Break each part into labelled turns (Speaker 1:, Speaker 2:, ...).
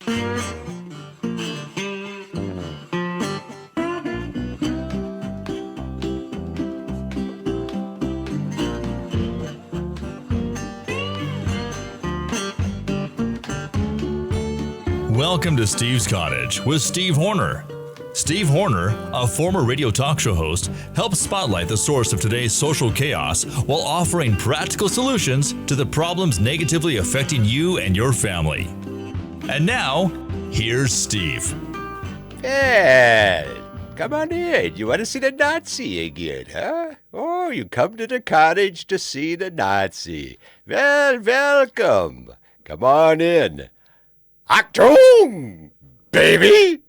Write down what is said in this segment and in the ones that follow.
Speaker 1: Welcome to Steve's Cottage with Steve Horner. Steve Horner, a former radio talk show host, helps spotlight the source of today's social chaos while offering practical solutions to the problems negatively affecting you and your family. And now, here's Steve.
Speaker 2: Hey, come on in. You want to see the Nazi again, huh? Oh, you come to the cottage to see the Nazi. Well, welcome. Come on in. Achtung, baby!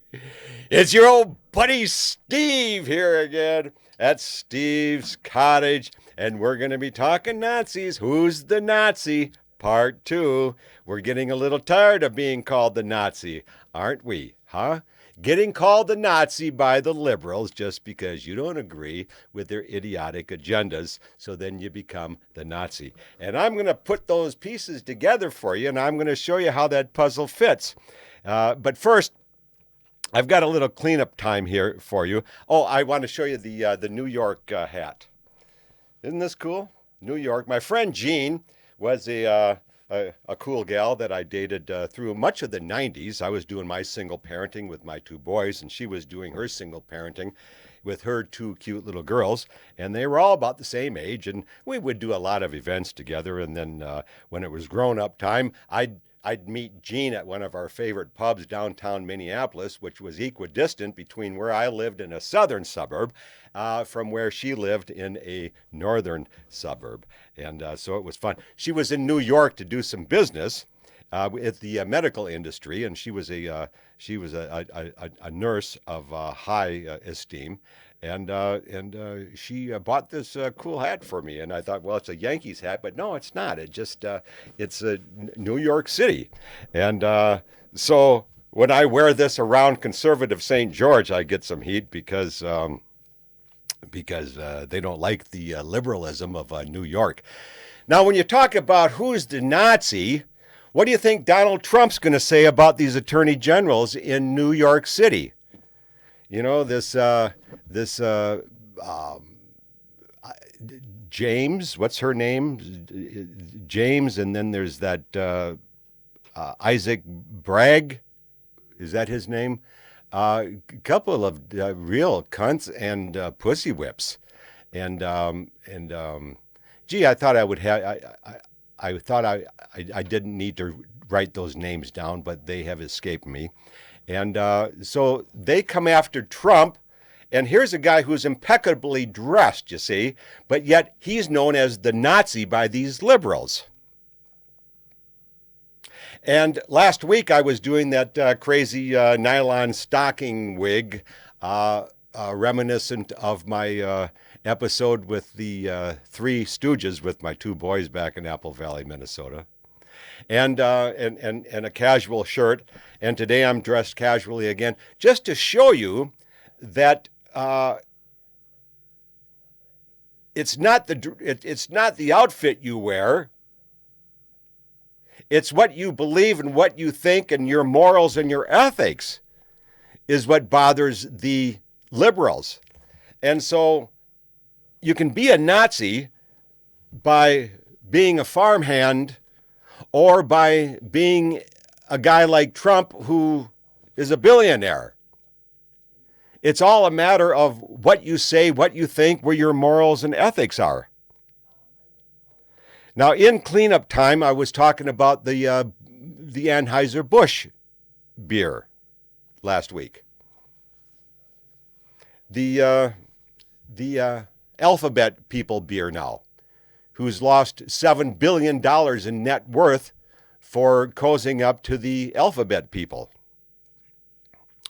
Speaker 2: It's your old buddy Steve here again at Steve's Cottage, and we're going to be talking Nazis. Who's the Nazi? Part 2. We're getting a little tired of being called the Nazi, aren't we, huh? Getting called the Nazi by the liberals just because you don't agree with their idiotic agendas, so then you become the Nazi. And I'm going to put those pieces together for you, and I'm going to show you how that puzzle fits. But first, I've got a little cleanup time here for you. Oh, I want to show you the New York hat. Isn't this cool? New York. My friend Jean was a cool gal that I dated through much of the 90s. I was doing my single parenting with my 2 boys, and she was doing her single parenting with her 2 cute little girls, and they were all about the same age, and we would do a lot of events together. And then when it was grown-up time, I'd meet Jean at one of our favorite pubs downtown Minneapolis, which was equidistant between where I lived in a southern suburb from where she lived in a northern suburb. And so it was fun. She was in New York to do some business at the medical industry, and she was a nurse of high esteem. And she bought this cool hat for me, and I thought, well, it's a Yankees hat, but no, it's not. It's New York City, and so when I wear this around conservative St. George, I get some heat because they don't like the liberalism of New York. Now, when you talk about who's the Nazi, what do you think Donald Trump's going to say about these attorney generals in New York City? You know, this James, what's her name? James, and then there's that Isaac Bragg. Is that his name? A couple of real cunts and pussy whips. And gee, I thought I would have. I thought I didn't need to write those names down, but they have escaped me. And so they come after Trump, and here's a guy who's impeccably dressed, you see, but yet he's known as the Nazi by these liberals. And last week I was doing that crazy nylon stocking wig, reminiscent of my episode with the Three Stooges with my 2 boys back in Apple Valley, Minnesota. And a casual shirt, and today I'm dressed casually again, just to show you that it's not the outfit you wear, it's what you believe and what you think, and your morals and your ethics is what bothers the liberals. And so you can be a Nazi by being a farmhand, or by being a guy like Trump who is a billionaire. It's all a matter of what you say, what you think, where your morals and ethics are. Now, in cleanup time, I was talking about the Anheuser-Busch beer last week. The Alphabet People beer now, who's lost $7 billion in net worth for cozying up to the Alphabet People.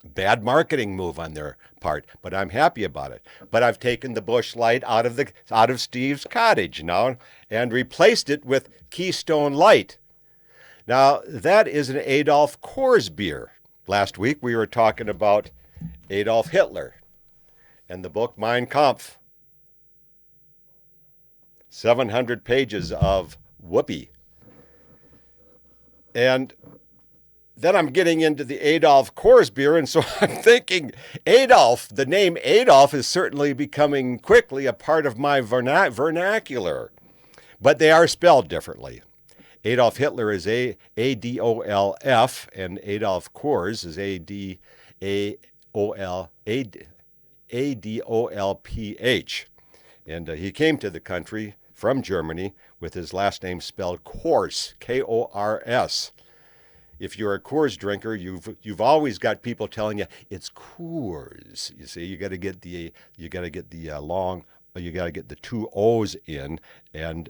Speaker 2: Bad marketing move on their part, but I'm happy about it. But I've taken the Busch Light out of Steve's Cottage now and replaced it with Keystone Light. Now, that is an Adolf Coors beer. Last week we were talking about Adolf Hitler and the book Mein Kampf. 700 pages of whoopee. And then I'm getting into the Adolf Coors beer, and so I'm thinking Adolf, the name Adolf is certainly becoming quickly a part of my vernacular, but they are spelled differently. Adolf Hitler is A-D-O-L-F, and Adolf Coors is A-D-O-L-P-H. And he came to the country from Germany with his last name spelled Kors, K-O-R-S. If you're a Coors drinker, you've always got people telling you it's Coors. You see, you got to get the two O's in, and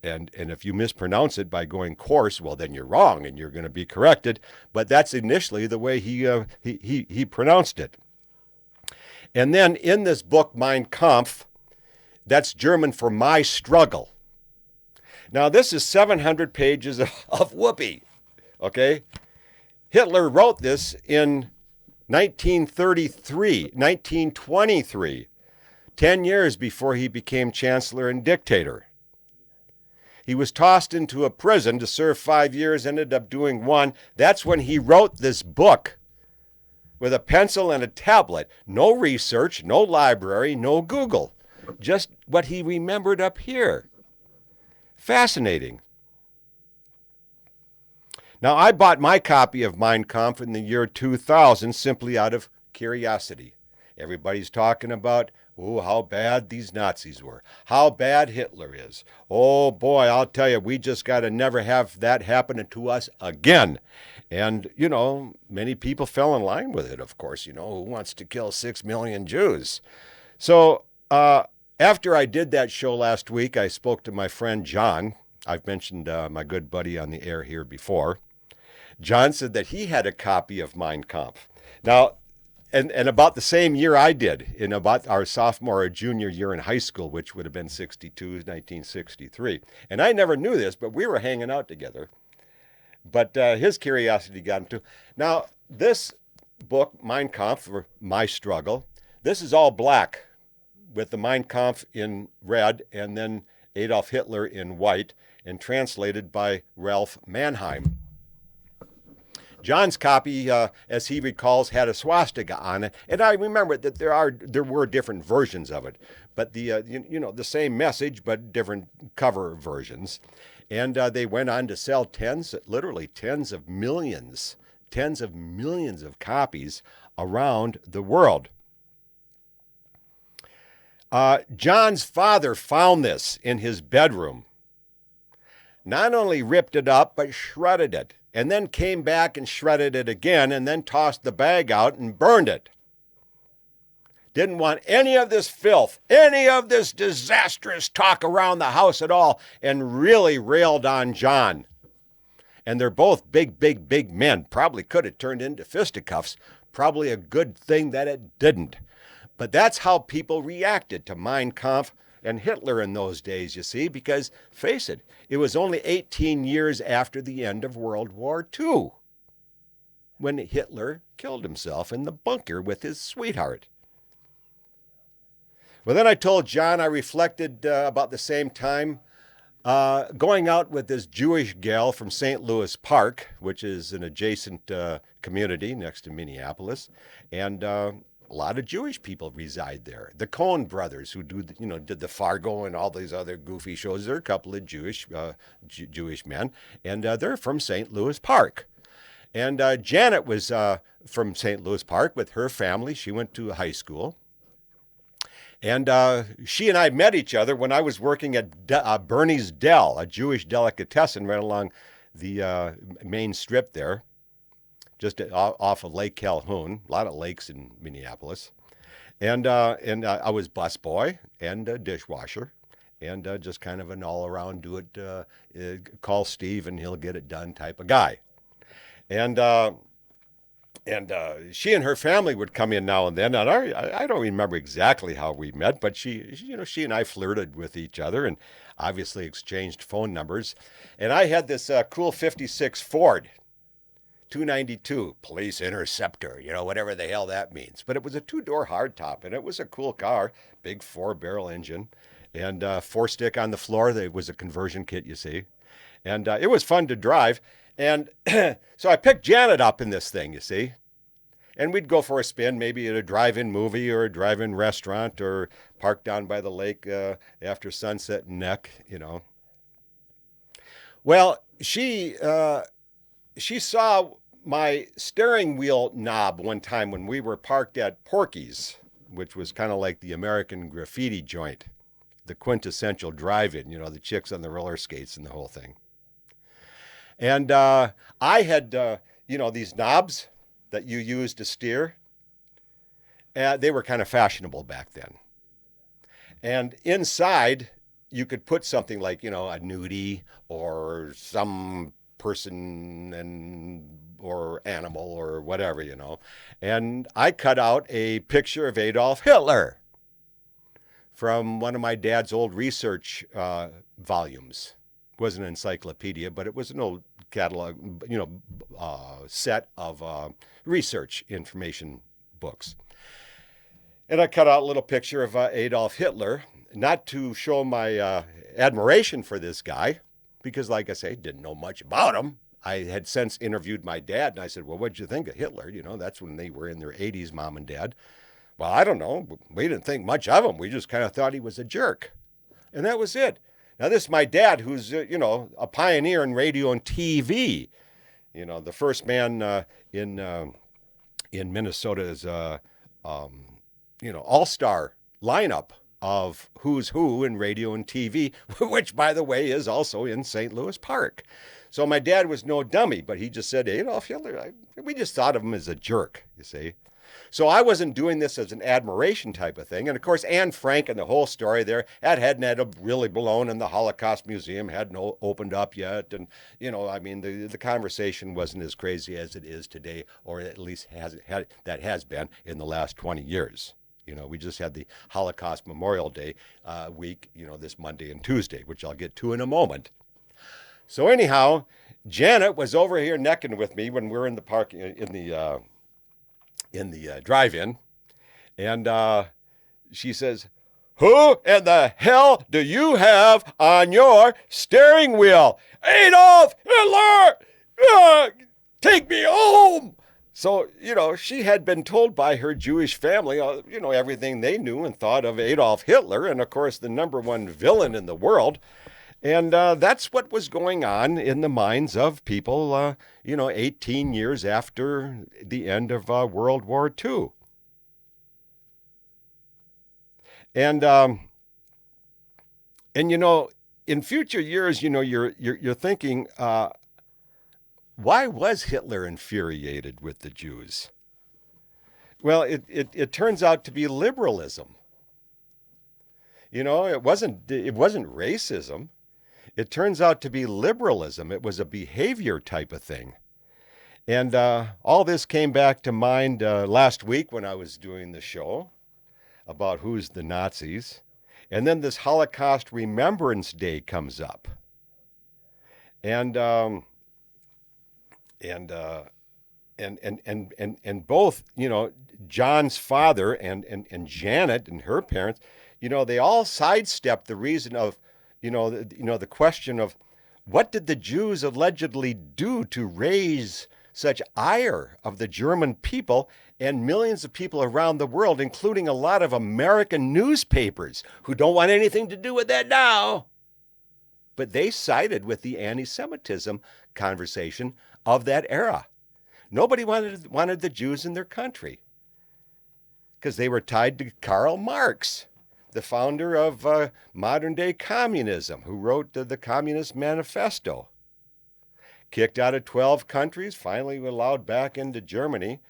Speaker 2: if you mispronounce it by going course, well, then you're wrong, and you're going to be corrected. But that's initially the way he pronounced it. And then in this book, Mein Kampf, that's German for my struggle. Now, this is 700 pages of whoopee, okay? Hitler wrote this in 1923, 10 years before he became chancellor and dictator. He was tossed into a prison to serve 5 years, ended up doing 1. That's when he wrote this book with a pencil and a tablet. No research, no library, no Google. Just what he remembered up here. Fascinating. Now, I bought my copy of Mein Kampf in the year 2000 simply out of curiosity. Everybody's talking about, oh, how bad these Nazis were, how bad Hitler is. Oh, boy, I'll tell you, we just got to never have that happen to us again. And, you know, many people fell in line with it, of course. You know, who wants to kill 6 million Jews? So, after I did that show last week, I spoke to my friend John. I've mentioned my good buddy on the air here before. John said that he had a copy of Mein Kampf. Now, and about the same year I did, in about our sophomore or junior year in high school, which would have been 1963. And I never knew this, but we were hanging out together. But his curiosity got him to. Now, this book, Mein Kampf, or My Struggle, this is all black, with the Mein Kampf in red and then Adolf Hitler in white, and translated by Ralph Manheim. John's copy, as he recalls, had a swastika on it, and I remember that there were different versions of it, but the same message but different cover versions, and they went on to sell literally tens of millions of copies around the world. John's father found this in his bedroom. Not only ripped it up, but shredded it, and then came back and shredded it again, and then tossed the bag out and burned it. Didn't want any of this filth, any of this disastrous talk around the house at all, and really railed on John. And they're both big men. Probably could have turned into fisticuffs. Probably a good thing that it didn't. But that's how people reacted to Mein Kampf and Hitler in those days, you see, because, face it, it was only 18 years after the end of World War II when Hitler killed himself in the bunker with his sweetheart. Well, then I told John I reflected about the same time going out with this Jewish gal from St. Louis Park, which is an adjacent community next to Minneapolis, and a lot of Jewish people reside there. The Coen brothers, who did the Fargo and all these other goofy shows, they're a couple of Jewish men, and they're from St. Louis Park. And Janet was from St. Louis Park with her family. She went to high school. And she and I met each other when I was working at Bernie's Deli, a Jewish delicatessen right along the main strip there, just off of Lake Calhoun. A lot of lakes in Minneapolis. And I was busboy and a dishwasher and just kind of an all-around call Steve and he'll get it done type of guy. And she and her family would come in now and then. And I don't remember exactly how we met, but she and I flirted with each other and obviously exchanged phone numbers. And I had this cool 56 Ford 292 Police Interceptor, whatever the hell that means. But it was a 2-door hardtop, and it was a cool car, big 4-barrel engine, and 4-stick on the floor. There was a conversion kit, you see. And it was fun to drive. And so I picked Janet up in this thing, you see. And we'd go for a spin, maybe at a drive-in movie or a drive-in restaurant or park down by the lake after sunset and Neck, you know. Well, she saw my steering wheel knob one time when we were parked at Porky's, which was kind of like the American graffiti joint, the quintessential drive-in, you know, the chicks on the roller skates and the whole thing. And I had, these knobs that you use to steer. They were kind of fashionable back then. And inside, you could put something like, a nudie or some person or animal or whatever, And I cut out a picture of Adolf Hitler from one of my dad's old research volumes. It wasn't an encyclopedia, but it was an old catalog, set of research information books. And I cut out a little picture of Adolf Hitler, not to show my admiration for this guy, because like I say, didn't know much about him. I had since interviewed my dad, and I said, well, what'd you think of Hitler? That's when they were in their 80s, Mom and Dad. Well, I don't know. We didn't think much of him. We just kind of thought he was a jerk. And that was it. Now, this is my dad, who's, a pioneer in radio and TV. The first man in Minnesota's, all-star lineup of who's who in radio and TV, which, by the way, is also in St. Louis Park. So my dad was no dummy, but he just said, Adolf Hitler, we just thought of him as a jerk, you see. So I wasn't doing this as an admiration type of thing. And of course, Anne Frank and the whole story there, that hadn't had really blown, and the Holocaust Museum hadn't opened up yet. And, the conversation wasn't as crazy as it is today, or at least has been in the last 20 years. We just had the Holocaust Memorial Day week, this Monday and Tuesday, which I'll get to in a moment. So anyhow, Janet was over here necking with me when we were in the park in the drive-in, and she says, who in the hell do you have on your steering wheel? Adolf Hitler! Take me home! So, she had been told by her Jewish family, everything they knew and thought of Adolf Hitler, and of course the number one villain in the world. And that's what was going on in the minds of people, 18 years after the end of World War II. And in future years, you're thinking, why was Hitler infuriated with the Jews? Well, it turns out to be liberalism. It wasn't racism. It turns out to be liberalism. It was a behavior type of thing. And all this came back to mind last week when I was doing the show about who's the Nazis. And then this Holocaust Remembrance Day comes up. And both, John's father and Janet and her parents, they all sidestepped the reason of, the question of what did the Jews allegedly do to raise such ire of the German people and millions of people around the world, including a lot of American newspapers who don't want anything to do with that now. But they sided with the anti-Semitism conversation of that era. Nobody wanted the Jews in their country because they were tied to Karl Marx, the founder of modern-day communism, who wrote the Communist Manifesto. Kicked out of 12 countries, finally allowed back into Germany.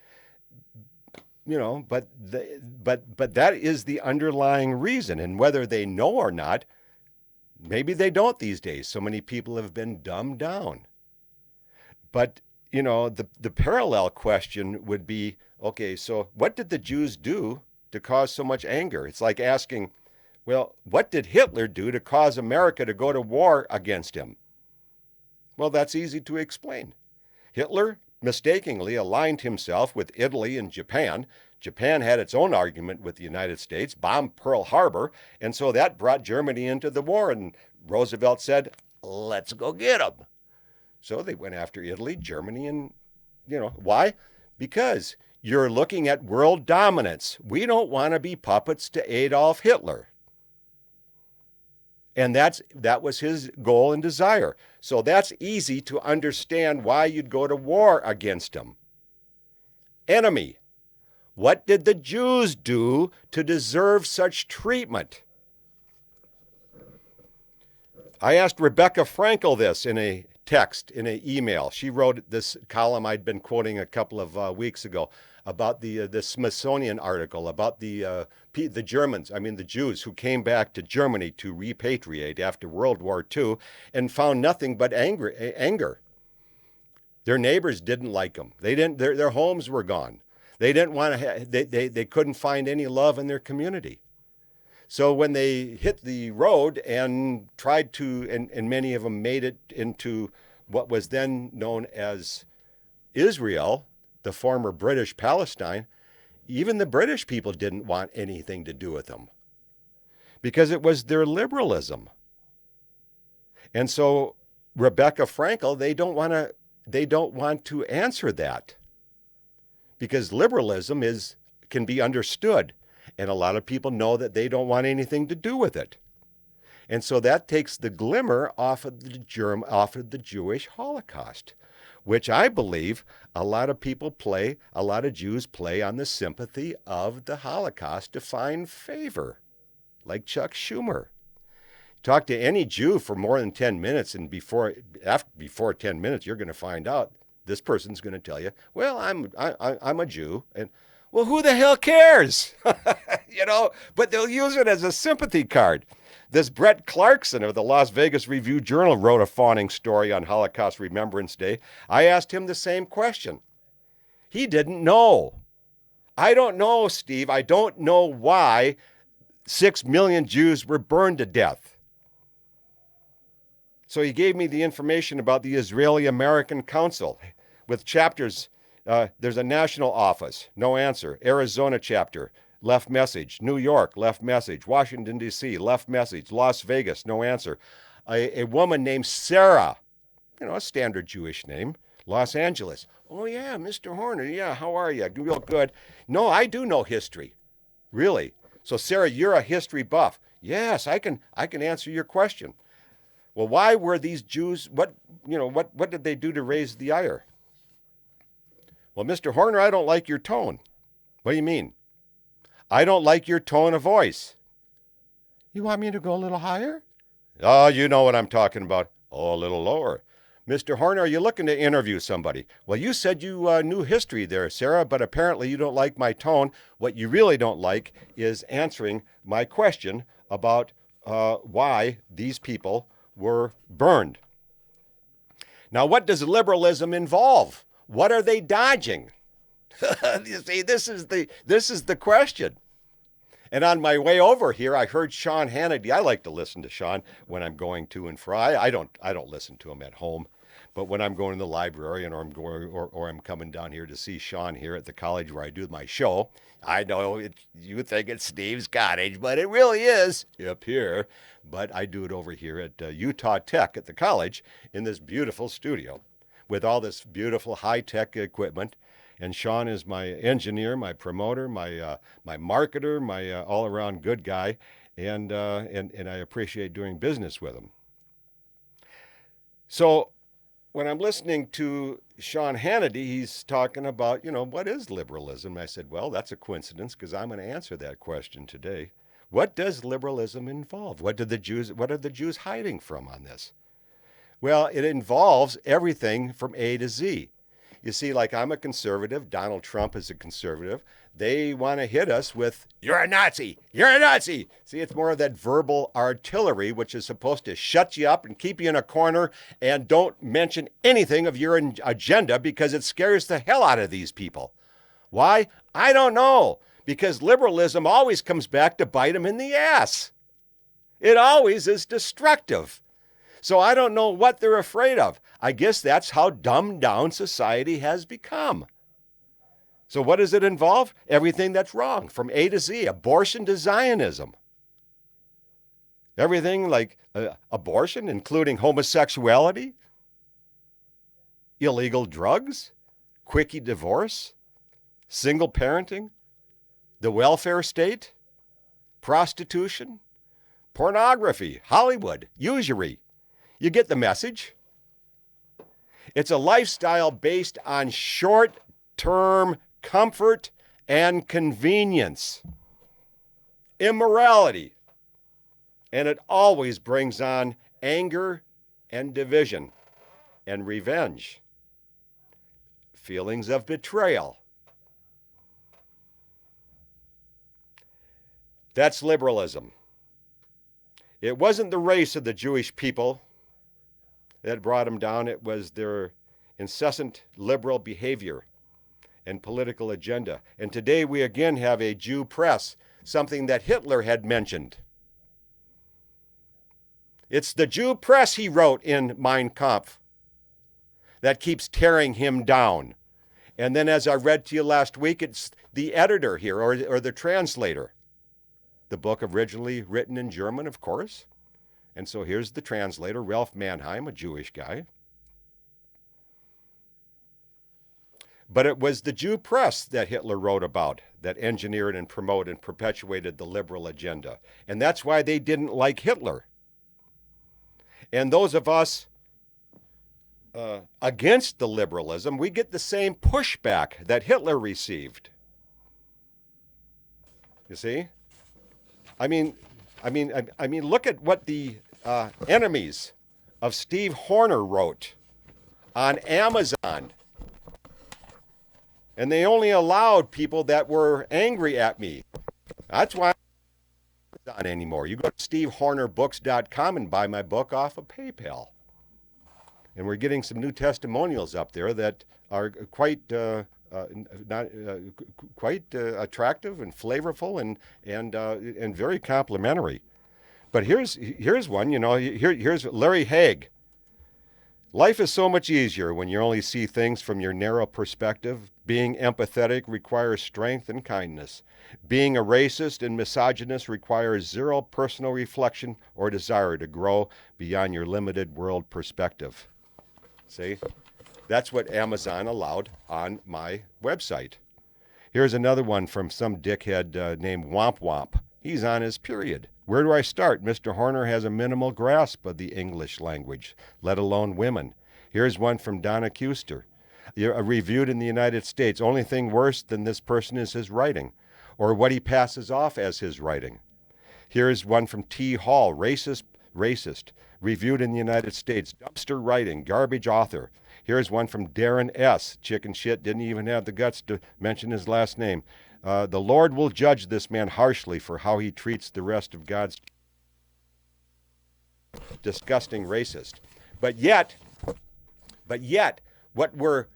Speaker 2: But that is the underlying reason. And whether they know or not, maybe they don't these days. So many people have been dumbed down. But, the parallel question would be, okay, so what did the Jews do to cause so much anger? It's like asking, well, what did Hitler do to cause America to go to war against him? Well, that's easy to explain. Hitler mistakenly aligned himself with Italy and Japan. Japan had its own argument with the United States, bombed Pearl Harbor, and so that brought Germany into the war, and Roosevelt said, let's go get them. So they went after Italy, Germany, and, why? Because you're looking at world dominance. We don't want to be puppets to Adolf Hitler. And that was his goal and desire. So that's easy to understand why you'd go to war against him. Enemy. What did the Jews do to deserve such treatment? I asked Rebecca Frankel this in a text, in an email. She wrote this column I'd been quoting a couple of weeks ago about the Smithsonian article about the Germans, the Jews who came back to Germany to repatriate after World War II and found nothing but anger. Their neighbors didn't like them. They didn't. Their homes were gone. They didn't want to. They couldn't find any love in their community. So when they hit the road and tried to, and many of them made it into what was then known as Israel, the former British Palestine, even the British people didn't want anything to do with them because it was their liberalism. And so Rebecca Frankel, they don't want to answer that because liberalism can be understood. And a lot of people know that they don't want anything to do with it. And so that takes the glimmer off of the Jewish Holocaust, which I believe a lot of Jews play on the sympathy of the Holocaust to find favor, like Chuck Schumer. Talk to any Jew for more than 10 minutes, and before 10 minutes, you're going to find out this person's going to tell you, well, I'm a Jew, and well, who the hell cares? But they'll use it as a sympathy card. This Brett Clarkson of the Las Vegas Review-Journal wrote a fawning story on Holocaust Remembrance Day. I asked him the same question. He didn't know. I don't know, Steve. I don't know why 6 million Jews were burned to death. So he gave me the information about the Israeli-American Council with chapters. There's a national office, no answer. Arizona chapter, left message. New York, left message. Washington, D.C., left message. Las Vegas, no answer. A woman named Sarah, a standard Jewish name. Los Angeles. Oh, yeah, Mr. Horner. Yeah, how are you? Real good. No, I do know history. Really. So, Sarah, you're a history buff. Yes, I can answer your question. Well, why were these Jews, what did they do to raise the ire? Well, Mr. Horner, I don't like your tone. What do you mean? I don't like your tone of voice. You want me to go a little higher? Oh, you know what I'm talking about. Oh, a little lower. Mr. Horner, are you looking to interview somebody? Well, you said you knew history there, Sarah, but apparently you don't like my tone. What you really don't like is answering my question about why these people were burned. Now, what does liberalism involve? What are they dodging? You see, this is the question. And on my way over here, I heard Sean Hannity. I like to listen to Sean when I'm going to and fro. I don't listen to him at home, but when I'm going to the library or I'm coming down here to see Sean here at the college where I do my show, I know you think it's Steve's Cottage, but it really is up here. But I do it over here at Utah Tech at the college in this beautiful studio with all this beautiful high-tech equipment. And Sean is my engineer, my promoter, my marketer, my all-around good guy, and I appreciate doing business with him. So when I'm listening to Sean Hannity, he's talking about, what is liberalism? I said, well, that's a coincidence because I'm going to answer that question today. What does liberalism involve? What are the Jews hiding from on this? Well, it involves everything from A to Z. You see, like I'm a conservative, Donald Trump is a conservative. They want to hit us with, you're a Nazi, you're a Nazi. See, it's more of that verbal artillery, which is supposed to shut you up and keep you in a corner and don't mention anything of your agenda because it scares the hell out of these people. Why? I don't know. Because liberalism always comes back to bite them in the ass. It always is destructive. So I don't know what they're afraid of. I guess that's how dumbed down society has become. So what does it involve? Everything that's wrong, from A to Z, abortion to Zionism. Everything like abortion, including homosexuality. illegal drugs, quickie divorce, single parenting, the welfare state, prostitution, pornography, Hollywood, usury. You get the message. It's a lifestyle based on short-term comfort and convenience, immorality, and it always brings on anger and division and revenge, feelings of betrayal. That's liberalism. It wasn't the race of the Jewish people that brought them down. It was their incessant liberal behavior and political agenda. And today we again have a Jew press, something that Hitler had mentioned. It's the Jew press, he wrote in Mein Kampf, that keeps tearing him down. And then as I read to you last week, it's the editor here, or the translator. The book originally written in German, of course. And so here's the translator, Ralph Mannheim, a Jewish guy. But it was the Jew press that Hitler wrote about that engineered and promoted and perpetuated the liberal agenda. And that's why they didn't like Hitler. And those of us against the liberalism, we get the same pushback that Hitler received. You see? I mean, look at what the enemies of Steve Horner wrote on Amazon. And they only allowed people that were angry at me. That's why I'm not on anymore. You go to stevehornerbooks.com and buy my book off of PayPal. And we're getting some new testimonials up there that are quite attractive and flavorful and very complimentary. But here's one. Here's Larry Haig. Life is so much easier when you only see things from your narrow perspective. Being empathetic requires strength and kindness. Being a racist and misogynist requires zero personal reflection or desire to grow beyond your limited world perspective. See? That's what Amazon allowed on my website. Here's another one from some dickhead named Womp Womp. He's on his period. Where do I start? Mr. Horner has a minimal grasp of the English language, let alone women. Here's one from Donna Kuster. Reviewed in the United States. Only thing worse than this person is his writing, or what he passes off as his writing. Here's one from T. Hall. Racist. Reviewed in the United States. Dumpster writing. Garbage author. Here's one from Darren S. Chicken shit, didn't even have the guts to mention his last name. The Lord will judge this man harshly for how he treats the rest of God's disgusting racist. But yet, the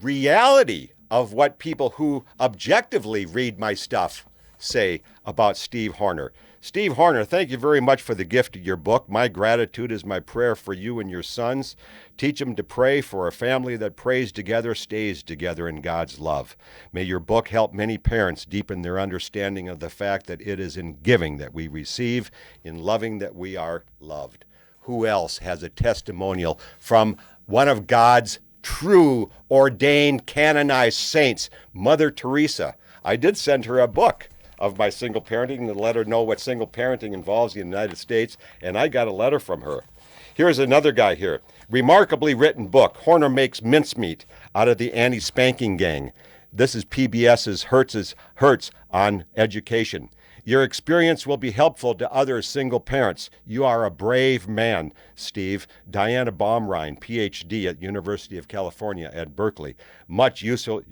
Speaker 2: reality of what people who objectively read my stuff say about Steve Horner. Steve Horner, thank you very much for the gift of your book. My gratitude is my prayer for you and your sons. Teach them to pray, for a family that prays together stays together in God's love. May your book help many parents deepen their understanding of the fact that it is in giving that we receive, in loving that we are loved. Who else has a testimonial from one of God's true, ordained, canonized saints, Mother Teresa? I did send her a book of my single parenting to let her know what single parenting involves in the United States, and I got a letter from her. Here's another guy here. Remarkably written book. Horner makes mincemeat out of the anti-spanking gang. This is PBS's Hertz on education. Your experience will be helpful to other single parents. You are a brave man, Steve. Diana Baumrein, PhD at University of California at Berkeley. Much useful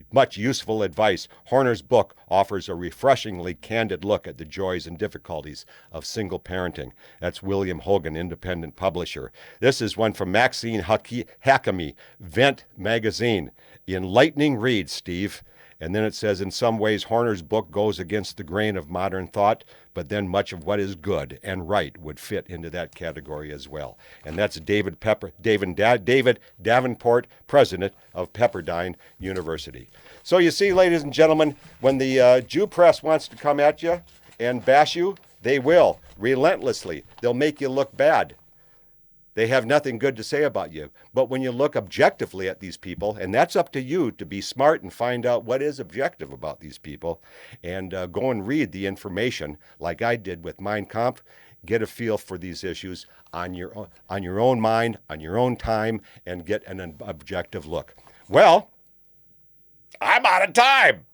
Speaker 2: advice. Horner's book offers a refreshingly candid look at the joys and difficulties of single parenting. That's William Hogan, independent publisher. This is one from Maxine Hakami, Vent Magazine. Enlightening read, Steve. And then it says, in some ways, Horner's book goes against the grain of modern thought, but then much of what is good and right would fit into that category as well. And that's David Davenport, president of Pepperdine University. So you see, ladies and gentlemen, when the Jew press wants to come at you and bash you, they will, relentlessly. They'll make you look bad. They have nothing good to say about you. But when you look objectively at these people, and that's up to you to be smart and find out what is objective about these people, and go and read the information like I did with Mein Kampf, get a feel for these issues on your own mind, on your own time, and get an objective look. Well, I'm out of time.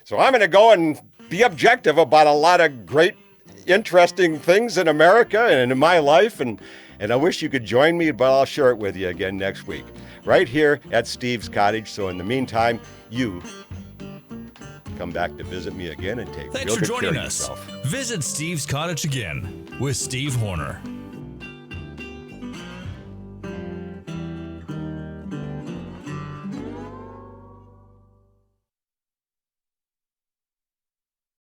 Speaker 2: So I'm going to go and be objective about a lot of great, interesting things in America and in my life, and I wish you could join me, but I'll share it with you again next week, right here at Steve's Cottage. So in the meantime, you come back to visit me again and take
Speaker 1: Thanks
Speaker 2: real
Speaker 1: for
Speaker 2: good care
Speaker 1: joining
Speaker 2: of
Speaker 1: us.
Speaker 2: yourself.
Speaker 1: Visit Steve's Cottage again with Steve Horner.